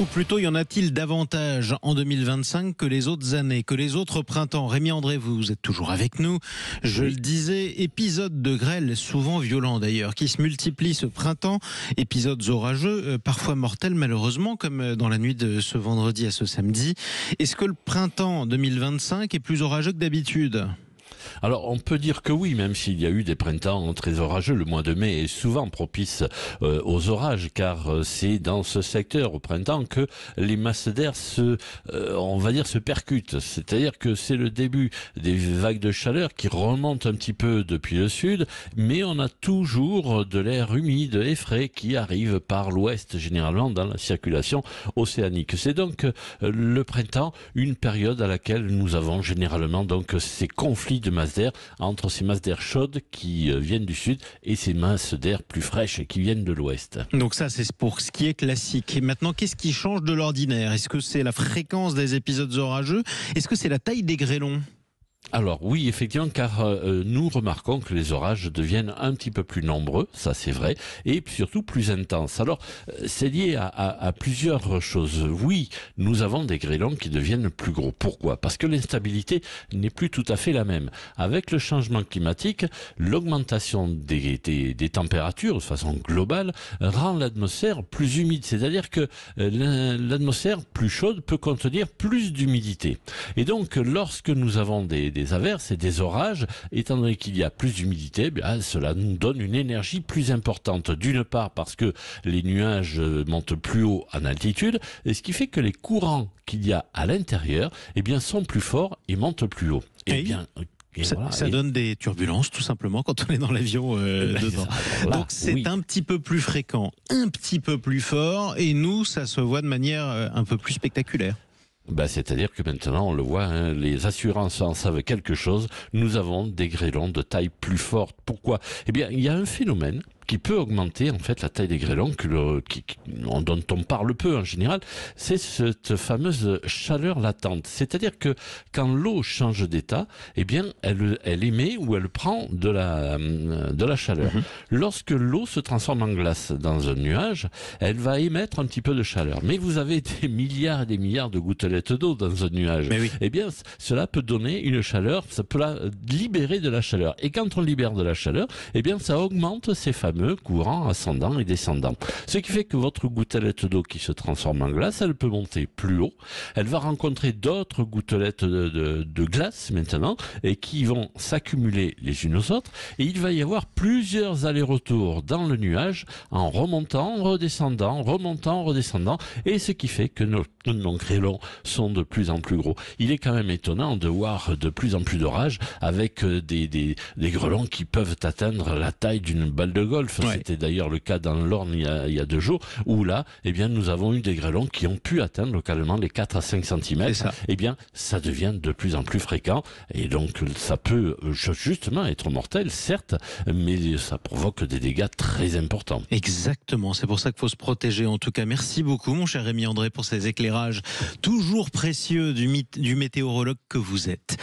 Ou plutôt, y en a-t-il davantage en 2025 que les autres années, que les autres printemps? Rémi André, vous êtes toujours avec nous. Je le disais, épisodes de grêle, souvent violents d'ailleurs, qui se multiplient ce printemps. Épisodes orageux, parfois mortels malheureusement, comme dans la nuit de ce vendredi à ce samedi. Est-ce que le printemps 2025 est plus orageux que d'habitude ? Alors on peut dire que oui, même s'il y a eu des printemps très orageux. Le mois de mai est souvent propice aux orages, car c'est dans ce secteur au printemps que les masses d'air se percutent. C'est-à-dire que c'est le début des vagues de chaleur qui remontent un petit peu depuis le sud, mais on a toujours de l'air humide et frais qui arrive par l'ouest, généralement dans la circulation océanique. C'est donc le printemps, une période à laquelle nous avons généralement donc ces conflits de masses d'air entre ces masses d'air chaudes qui viennent du sud et ces masses d'air plus fraîches qui viennent de l'ouest. Donc ça, c'est pour ce qui est classique. Et maintenant, qu'est-ce qui change de l'ordinaire? Est-ce que c'est la fréquence des épisodes orageux? Est-ce que c'est la taille des grêlons? Alors oui, effectivement, car nous remarquons que les orages deviennent un petit peu plus nombreux, ça c'est vrai, et surtout plus intenses. Alors c'est lié à plusieurs choses. Oui, nous avons des grêlons qui deviennent plus gros. Pourquoi? Parce que l'instabilité n'est plus tout à fait la même. Avec le changement climatique, l'augmentation des températures de façon globale rend l'atmosphère plus humide. C'est-à-dire que l'atmosphère plus chaude peut contenir plus d'humidité. Et donc lorsque nous avons des averses et des orages, étant donné qu'il y a plus d'humidité, cela nous donne une énergie plus importante. D'une part parce que les nuages montent plus haut en altitude, et ce qui fait que les courants qu'il y a à l'intérieur, sont plus forts et montent plus haut. Ça donne des turbulences tout simplement quand on est dans l'avion dedans. Donc c'est un petit peu plus fréquent, un petit peu plus fort, et nous ça se voit de manière un peu plus spectaculaire. C'est-à-dire que maintenant, on le voit, les assurances en savent quelque chose. Nous avons des grêlons de taille plus forte. Pourquoi? Il y a un phénomène qui peut augmenter en fait la taille des grêlons dont on parle peu en général, c'est cette fameuse chaleur latente. C'est-à-dire que quand l'eau change d'état, elle émet ou elle prend de la chaleur. Lorsque l'eau se transforme en glace dans un nuage, elle va émettre un petit peu de chaleur. Mais vous avez des milliards et des milliards de gouttelettes d'eau dans un nuage. Cela peut donner une chaleur, ça peut libérer de la chaleur. Et quand on libère de la chaleur, ça augmente ces fameux courants ascendants et descendants. Ce qui fait que votre gouttelette d'eau qui se transforme en glace, elle peut monter plus haut. Elle va rencontrer d'autres gouttelettes de glace maintenant et qui vont s'accumuler les unes aux autres. Et il va y avoir plusieurs allers-retours dans le nuage en remontant, redescendant. Et ce qui fait que nos grêlons sont de plus en plus gros. Il est quand même étonnant de voir de plus en plus d'orages avec des grêlons qui peuvent atteindre la taille d'une balle de golf. C'était d'ailleurs le cas dans l'Orne il y a 2 jours, où là, nous avons eu des grêlons qui ont pu atteindre localement les 4 à 5 cm. Ça devient de plus en plus fréquent, et donc ça peut justement être mortel, certes, mais ça provoque des dégâts très importants. Exactement, c'est pour ça qu'il faut se protéger. En tout cas, merci beaucoup mon cher Rémi André pour ces éclairages toujours précieux du météorologue que vous êtes.